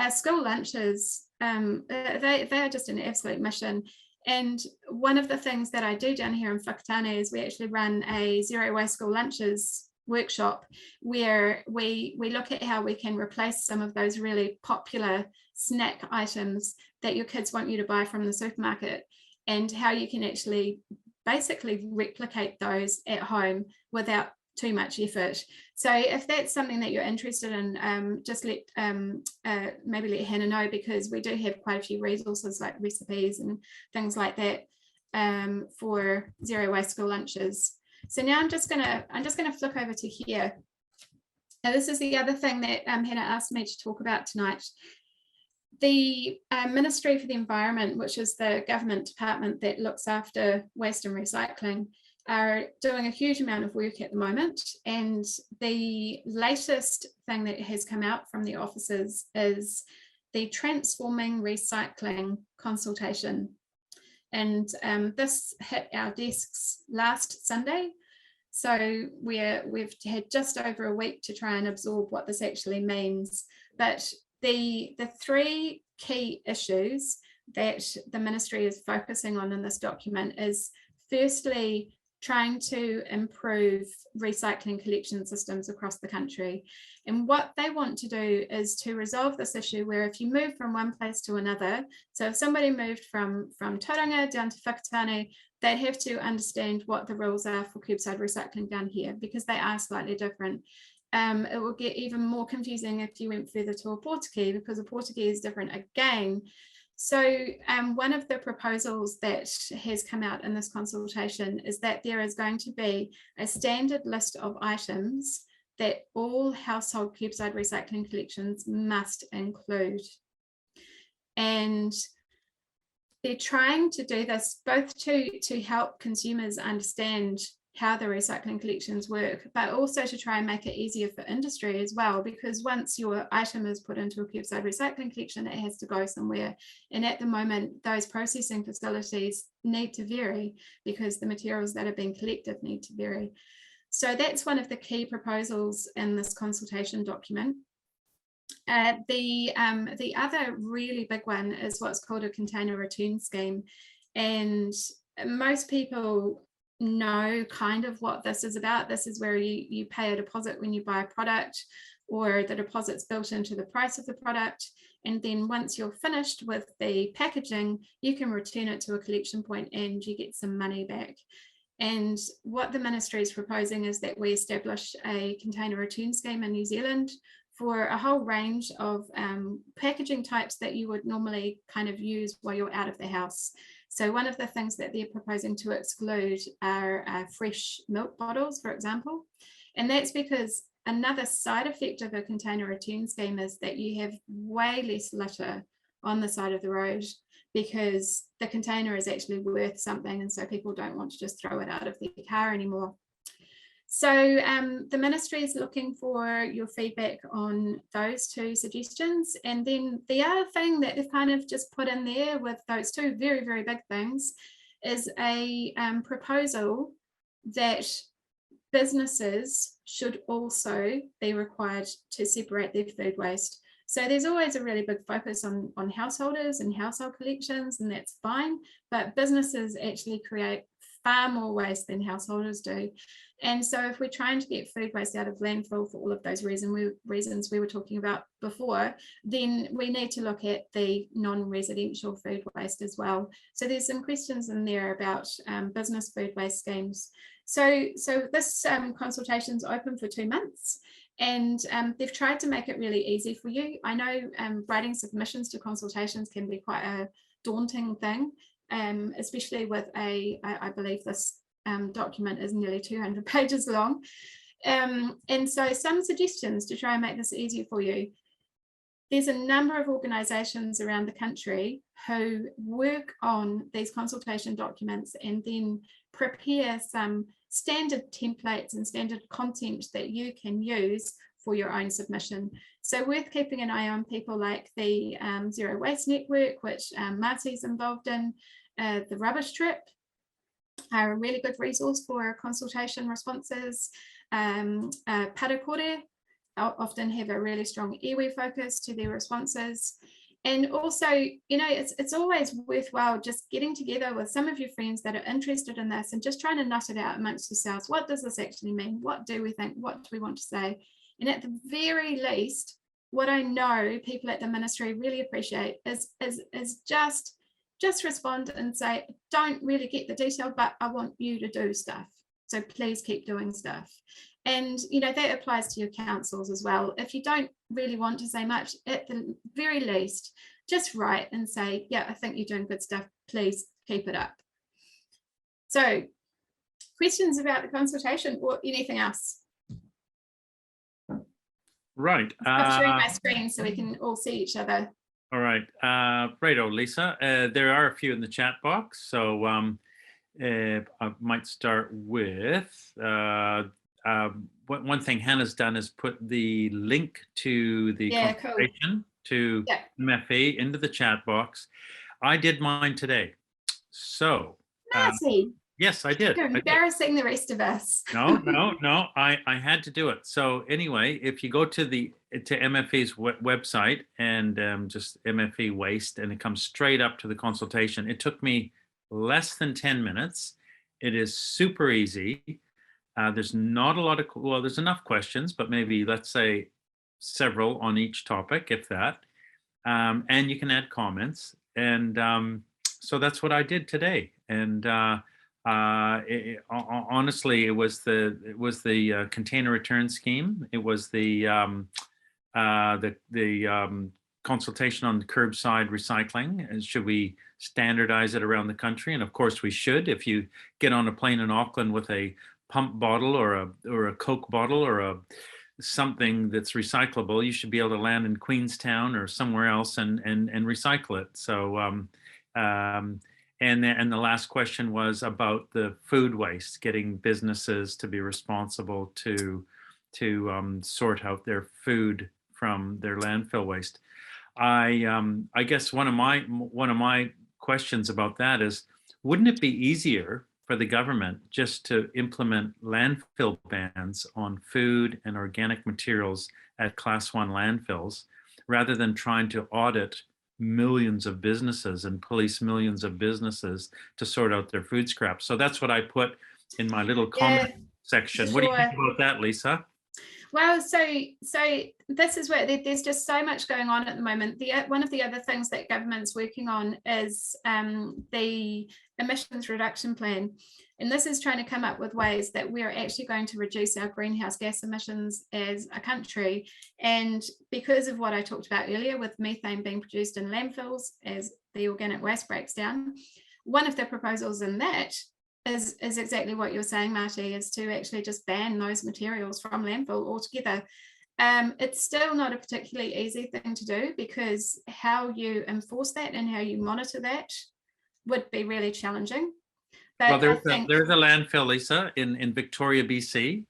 school lunches, they are just an absolute mission. And one of the things that I do down here in Whakatane is we actually run a zero waste school lunches workshop where we look at how we can replace some of those really popular snack items that your kids want you to buy from the supermarket, and how you can actually basically replicate those at home without too much effort. So if that's something that you're interested in, just maybe let Hannah know, because we do have quite a few resources like recipes and things like that for zero waste school lunches. So now I'm just gonna flip over to here. Now this is the other thing that Hannah asked me to talk about tonight. The Ministry for the Environment, which is the government department that looks after waste and recycling, are doing a huge amount of work at the moment. And the latest thing that has come out from the offices is the Transforming Recycling Consultation. And this hit our desks last Sunday. So we've had just over a week to try and absorb what this actually means. But the 3 key issues that the ministry is focusing on in this document is, firstly, trying to improve recycling collection systems across the country. And what they want to do is to resolve this issue where if you move from one place to another, so if somebody moved from Tauranga down to Whakatane, they'd have to understand what the rules are for curbside recycling down here, because they are slightly different. It will get even more confusing if you went further to a Portuguese, because a Portuguese is different again. So one of the proposals that has come out in this consultation is that there is going to be a standard list of items that all household curbside recycling collections must include. And they're trying to do this both to help consumers understand how the recycling collections work, but also to try and make it easier for industry as well, because once your item is put into a curbside recycling collection, it has to go somewhere. And at the moment, those processing facilities need to vary because the materials that are being collected need to vary. So that's one of the key proposals in this consultation document. The other really big one is what's called a container return scheme. And most people know kind of what this is about. This is where you pay a deposit when you buy a product, or the deposit's built into the price of the product. And then once you're finished with the packaging, you can return it to a collection point and you get some money back. And what the ministry is proposing is that we establish a container return scheme in New Zealand for a whole range of packaging types that you would normally kind of use while you're out of the house. So one of the things that they're proposing to exclude are fresh milk bottles, for example. And that's because another side effect of a container return scheme is that you have way less litter on the side of the road, because the container is actually worth something, and so people don't want to just throw it out of their car anymore. So the ministry is looking for your feedback on those two suggestions. And then the other thing that they've kind of just put in there with those two very, very big things is a proposal that businesses should also be required to separate their food waste. So there's always a really big focus on householders and household collections, and that's fine, but businesses actually create far more waste than householders do. And so if we're trying to get food waste out of landfill for all of those reasons we were talking about before, then we need to look at the non-residential food waste as well. So there's some questions in there about business food waste schemes. So this consultation is open for 2 months, and they've tried to make it really easy for you. I know writing submissions to consultations can be quite a daunting thing, especially with I believe this document is nearly 200 pages long. And so some suggestions to try and make this easier for you. There's a number of organisations around the country who work on these consultation documents and then prepare some standard templates and standard content that you can use for your own submission. So worth keeping an eye on people like the Zero Waste Network, which Marty's involved in, the Rubbish Trip are a really good resource for consultation responses. Parakore often have a really strong iwi focus to their responses. And also, you know, it's always worthwhile just getting together with some of your friends that are interested in this and just trying to nut it out amongst yourselves. What does this actually mean? What do we think? What do we want to say? And at the very least, what I know people at the ministry really appreciate is just respond and say, don't really get the detail, but I want you to do stuff. So please keep doing stuff. And, you know, that applies to your councils as well. If you don't really want to say much, at the very least, just write and say, yeah, I think you're doing good stuff. Please keep it up. So questions about the consultation or anything else? Right. I'm sharing my screen so we can all see each other. All right. Righto, Lisa. There are a few in the chat box. So I might start with one thing Hannah's done is put the link to the consultation to MFA into the chat box. I did mine today. So yes, I did. You're embarrassing the rest of us. No. I had to do it. So anyway, if you go to MFA's website and just MFA waste, and it comes straight up to the consultation. It took me less than 10 minutes. It is super easy. There's not a lot of, well, there's enough questions, but maybe let's say several on each topic, if that. And you can add comments. And so that's what I did today. And honestly, it was the container return scheme. It was the consultation on curbside recycling, and should we standardize it around the country? And of course we should. If you get on a plane in Auckland with a pump bottle or a Coke bottle or something that's recyclable, you should be able to land in Queenstown or somewhere else and recycle it. So and the last question was about the food waste, getting businesses to be responsible to sort out their food from their landfill waste. I guess one of my questions about that is, wouldn't it be easier for the government just to implement landfill bans on food and organic materials at Class 1 landfills, rather than trying to audit millions of businesses and police millions of businesses to sort out their food scraps? So that's what I put in my little comment section. Sure. What do you think about that, Lisa? Well, so this is where there's just so much going on at the moment. One of the other things that government's working on is the emissions reduction plan. And this is trying to come up with ways that we're actually going to reduce our greenhouse gas emissions as a country. And because of what I talked about earlier with methane being produced in landfills as the organic waste breaks down, one of the proposals in that is exactly what you're saying, Marty, is to actually just ban those materials from landfill altogether. It's still not a particularly easy thing to do, because how you enforce that and how you monitor that would be really challenging. But Well, I think there's a landfill, Lisa, in Victoria, BC,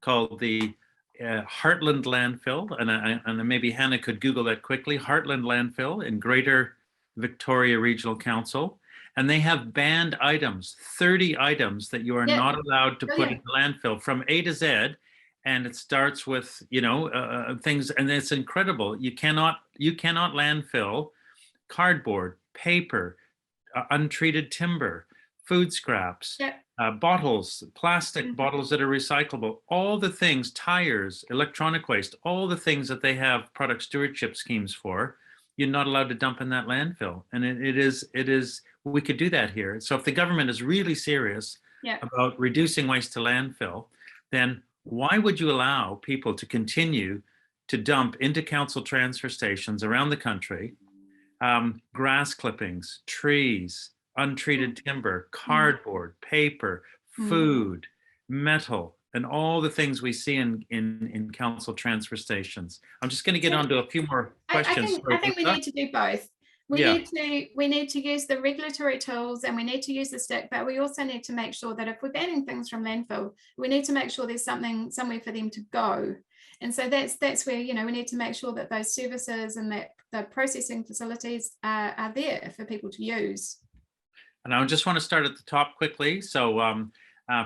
called the Heartland Landfill, and maybe Hannah could Google that quickly. Heartland Landfill in Greater Victoria Regional Council, and they have banned items, 30 items that you are Yeah. not allowed to Oh, put yeah. in the landfill from A to Z, and it starts with things, and it's incredible. You cannot landfill cardboard, paper, untreated timber, food scraps, Yeah. bottles, plastic Mhm. bottles that are recyclable, all the things, tires, electronic waste, all the things that they have product stewardship schemes for, you're not allowed to dump in that landfill. And it is, we could do that here. So if the government is really serious Yeah. about reducing waste to landfill, then why would you allow people to continue to dump into council transfer stations around the country grass clippings, trees, untreated timber, cardboard, paper, food, metal, and all the things we see in council transfer stations. I'm just going to get on to a few more questions. I think we need to do both. We Yeah. need to use the regulatory tools, and we need to use the stick, but we also need to make sure that if we're banning things from landfill, we need to make sure there's somewhere for them to go. And so that's where, we need to make sure that those services and that the processing facilities are there for people to use. And I just want to start at the top quickly. So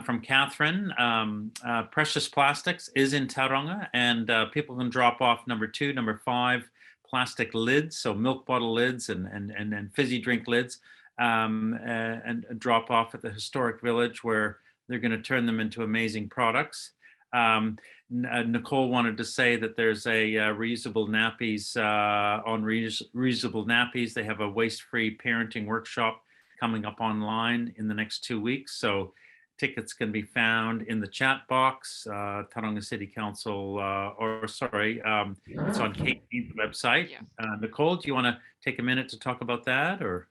from Catherine, precious plastics is in Tauranga, and people can drop off number 2, number 5, plastic lids, so milk bottle lids and fizzy drink lids, and drop off at the historic village, where they're going to turn them into amazing products. Nicole wanted to say that there's a reusable nappies on reusable nappies. They have a waste-free parenting workshop coming up online in the next 2 weeks. So tickets can be found in the chat box, Tauranga City Council, it's on KT's website. Yeah. Nicole, do you want to take a minute to talk about that, or?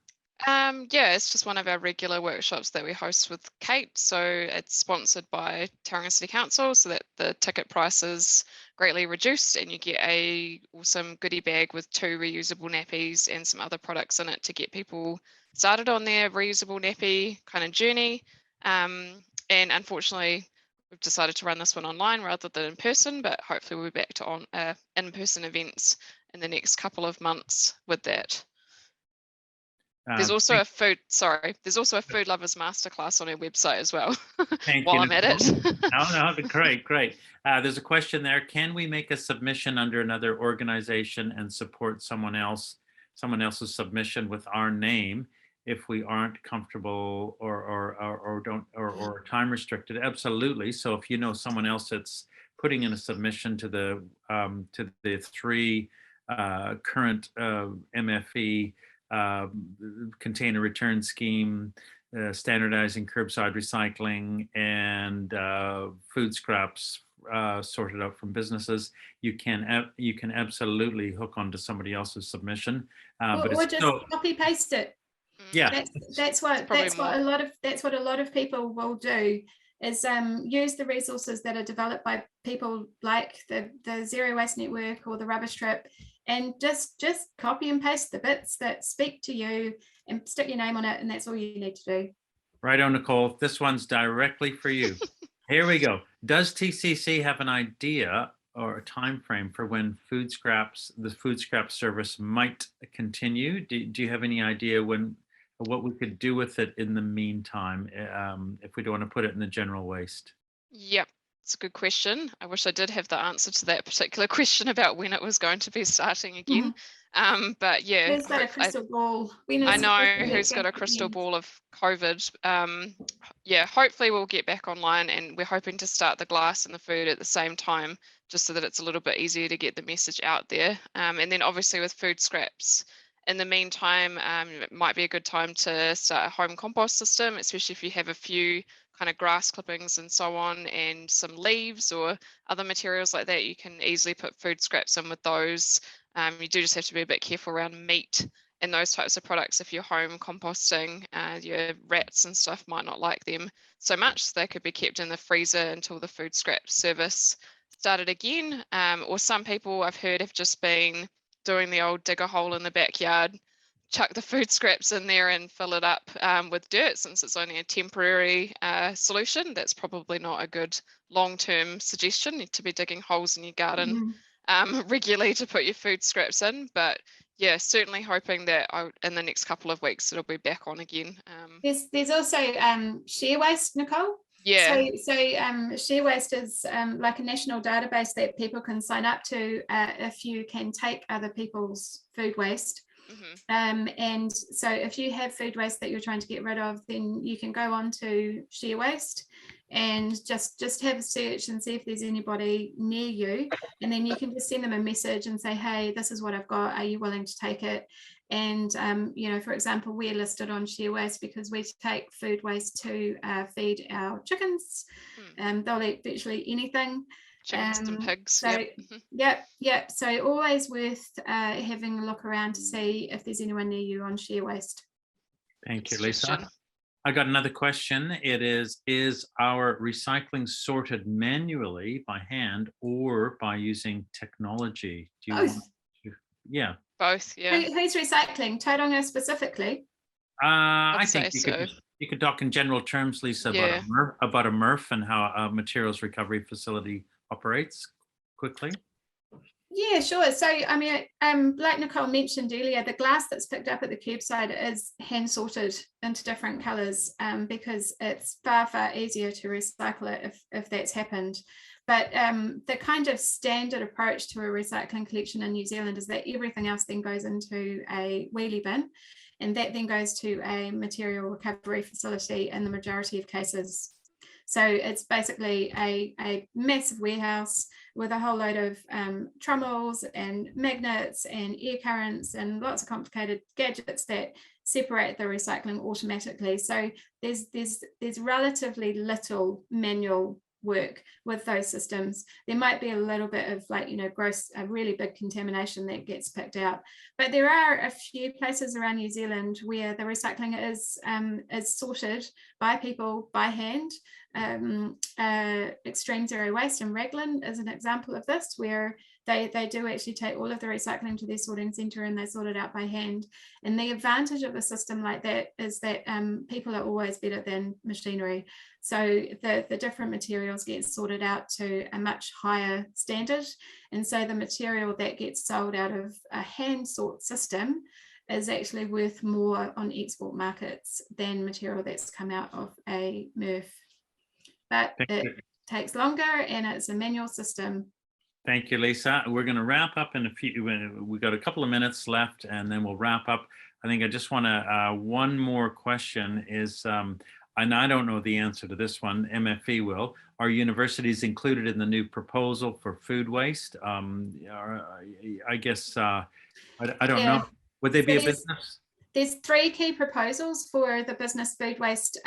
Yeah, it's just one of our regular workshops that we host with Kate. So it's sponsored by Tauranga City Council, so that the ticket price is greatly reduced, and you get a awesome goodie bag with 2 reusable nappies and some other products in it to get people started on their reusable nappy kind of journey. And unfortunately, we've decided to run this one online rather than in person, but hopefully we'll be back to in-person events in the next couple of months with that. There's also a food lovers masterclass on our website as well. While I'm at it. No, great. There's a question there. Can we make a submission under another organization and support someone else's submission with our name if we aren't comfortable or time restricted? Absolutely. So if you know someone else that's putting in a submission to the 3 current MFE container return scheme, standardizing curbside recycling, and food scraps sorted out from businesses, you can absolutely hook onto somebody else's submission, but or just copy paste it. Yeah, that's what a lot of people will do, is use the resources that are developed by people like the Zero Waste Network or the Rubbish Trip, and just copy and paste the bits that speak to you and stick your name on it, and that's all you need to do. Right on, Nicole. This one's directly for you. Here we go. Does TCC have an idea or a time frame for when the food scrap service might continue? Do you have any idea what we could do with it in the meantime, if we don't want to put it in the general waste? Yep. It's a good question. I wish I did have the answer to that particular question about when it was going to be starting again. But yeah, who's got a crystal ball? I know who's got a crystal ball of COVID. Yeah, hopefully we'll get back online, and we're hoping to start the glass and the food at the same time, just so that it's a little bit easier to get the message out there. And then obviously with food scraps, in the meantime, it might be a good time to start a home compost system, especially if you have a few kind of grass clippings and so on, and some leaves or other materials like that. You can easily put food scraps in with those. You do just have to be a bit careful around meat and those types of products, if you're home composting, your rats and stuff might not like them so much. So they could be kept in the freezer until the food scrap service started again. Or some people I've heard have just been doing the old dig a hole in the backyard, chuck the food scraps in there and fill it up with dirt. Since it's only a temporary solution, that's probably not a good long-term suggestion to be digging holes in your garden regularly to put your food scraps in. But yeah, certainly hoping that in the next couple of weeks it'll be back on again. There's also share waste, Nicole. Yeah. So share waste is like a national database that people can sign up to if you can take other people's food waste. And so if you have food waste that you're trying to get rid of, then you can go on to share waste and just have a search and see if there's anybody near you, and then you can just send them a message and say, hey, this is what I've got, are you willing to take it? And you know, for example, we're listed on share waste because we take food waste to feed our chickens. They'll eat virtually anything. Chickens and pigs. So yep. So always worth having a look around to see if there's anyone near you on share waste. Thank you, Lisa. I got another question. It is our recycling sorted manually by hand or by using technology? Do you Both. want to, yeah. Both, yeah. Who's recycling? Tauranga specifically? I think you could talk in general terms, Lisa, about a MRF and how a materials recovery facility operates quickly. Yeah, sure. So, I mean, like Nicole mentioned earlier, the glass that's picked up at the curbside is hand sorted into different colours because it's far, far easier to recycle it if that's happened. But the kind of standard approach to a recycling collection in New Zealand is that everything else then goes into a wheelie bin, and that then goes to a material recovery facility in the majority of cases. So it's basically a massive warehouse with a whole load of trommels and magnets and air currents and lots of complicated gadgets that separate the recycling automatically. So there's relatively little manual work with those systems. There might be a little bit of, like, you know, gross, a really big contamination that gets picked out, but there are a few places around New Zealand where the recycling is sorted by people by hand. Extreme Zero Waste in Raglan is an example of this, where they do actually take all of the recycling to their sorting centre and they sort it out by hand. And the advantage of a system like that is that people are always better than machinery. So the different materials get sorted out to a much higher standard. And so the material that gets sold out of a hand sort system is actually worth more on export markets than material that's come out of a MRF. But it takes longer and it's a manual system. Thank you, Lisa. We're going to wrap up in a few. We've got a couple of minutes left, and then we'll wrap up. I think I just want to, one more question is, and I don't know the answer to this one, MFE will. Are universities included in the new proposal for food waste? I guess, I don't know. Would they be a business? There's 3 key proposals for the business food waste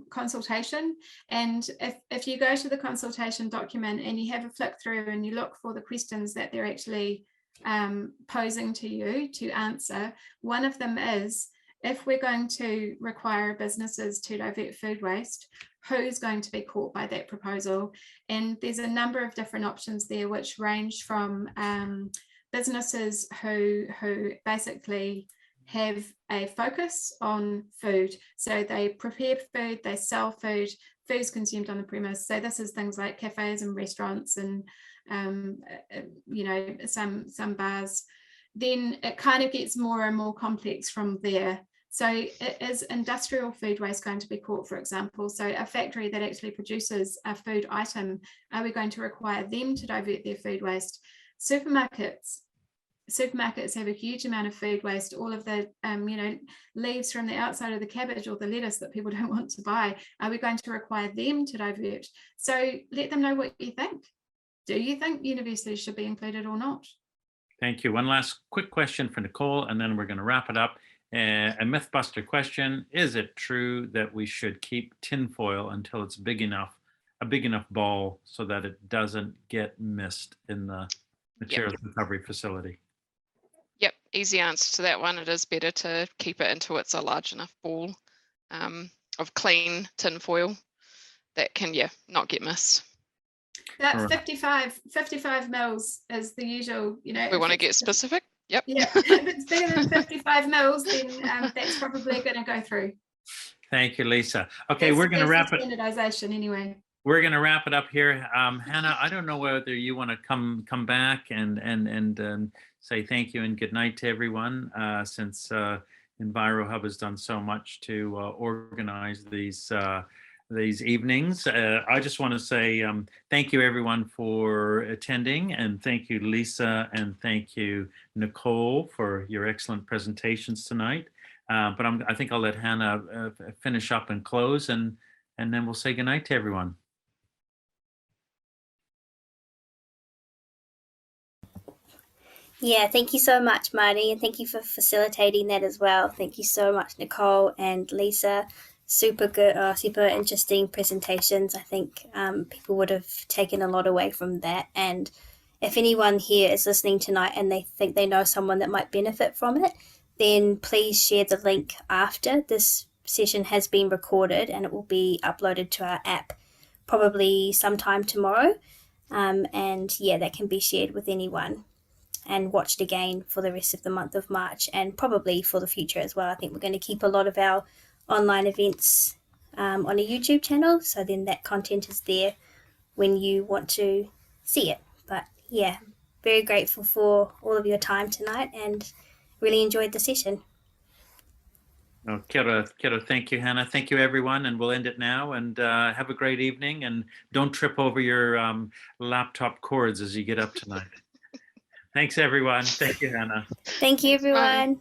consultation. And if you go to the consultation document and you have a flick through and you look for the questions that they're actually posing to you to answer, one of them is, if we're going to require businesses to divert food waste, who's going to be caught by that proposal? And there's a number of different options there, which range from businesses who basically have a focus on food. So they prepare food, they sell food, food's consumed on the premise. So this is things like cafes and restaurants and you know, some bars. Then it kind of gets more and more complex from there. So is industrial food waste going to be caught, for example? So a factory that actually produces a food item, are we going to require them to divert their food waste? Supermarkets have a huge amount of food waste, all of the you know, leaves from the outside of the cabbage or the lettuce that people don't want to buy. Are we going to require them to divert? So let them know what you think. Do you think universities should be included or not? Thank you. One last quick question for Nicole, and then we're going to wrap it up. A Mythbuster question: is it true that we should keep tinfoil until it's a big enough ball so that it doesn't get missed in the materials recovery facility? Yep, easy answer to that one. It is better to keep it until it's a large enough ball of clean tin foil that can, not get missed. That 55 mils is the usual, you know. We want to get specific. Yep. Yeah, if it's bigger than 55 mils, then that's probably going to go through. Thank you, Lisa. Okay, That's, we're going to wrap it. Standardization anyway. We're going to wrap it up here. Hannah, I don't know whether you want to come back and say thank you and good night to everyone, since EnviroHub has done so much to organize these evenings. I just want to say thank you everyone for attending, and thank you Lisa, and thank you Nicole for your excellent presentations tonight. But I think I'll let Hannah finish up and close, and then we'll say goodnight to everyone. Yeah, thank you so much, Marty, and thank you for facilitating that as well. Thank you so much, Nicole and Lisa. Super good, super interesting presentations. I think people would have taken a lot away from that. And if anyone here is listening tonight and they think they know someone that might benefit from it, then please share the link after. This session has been recorded and it will be uploaded to our app probably sometime tomorrow. And yeah, that can be shared with anyone and watched again for the rest of the month of March, and probably for the future as well. I think we're going to keep a lot of our online events on a YouTube channel, so then that content is there when you want to see it. But yeah, very grateful for all of your time tonight and really enjoyed the session. Oh, kia ora, thank you, Hannah. Thank you, everyone, and we'll end it now. And have a great evening, and don't trip over your laptop cords as you get up tonight. Thanks, everyone. Thank you, Hannah. Thank you, everyone.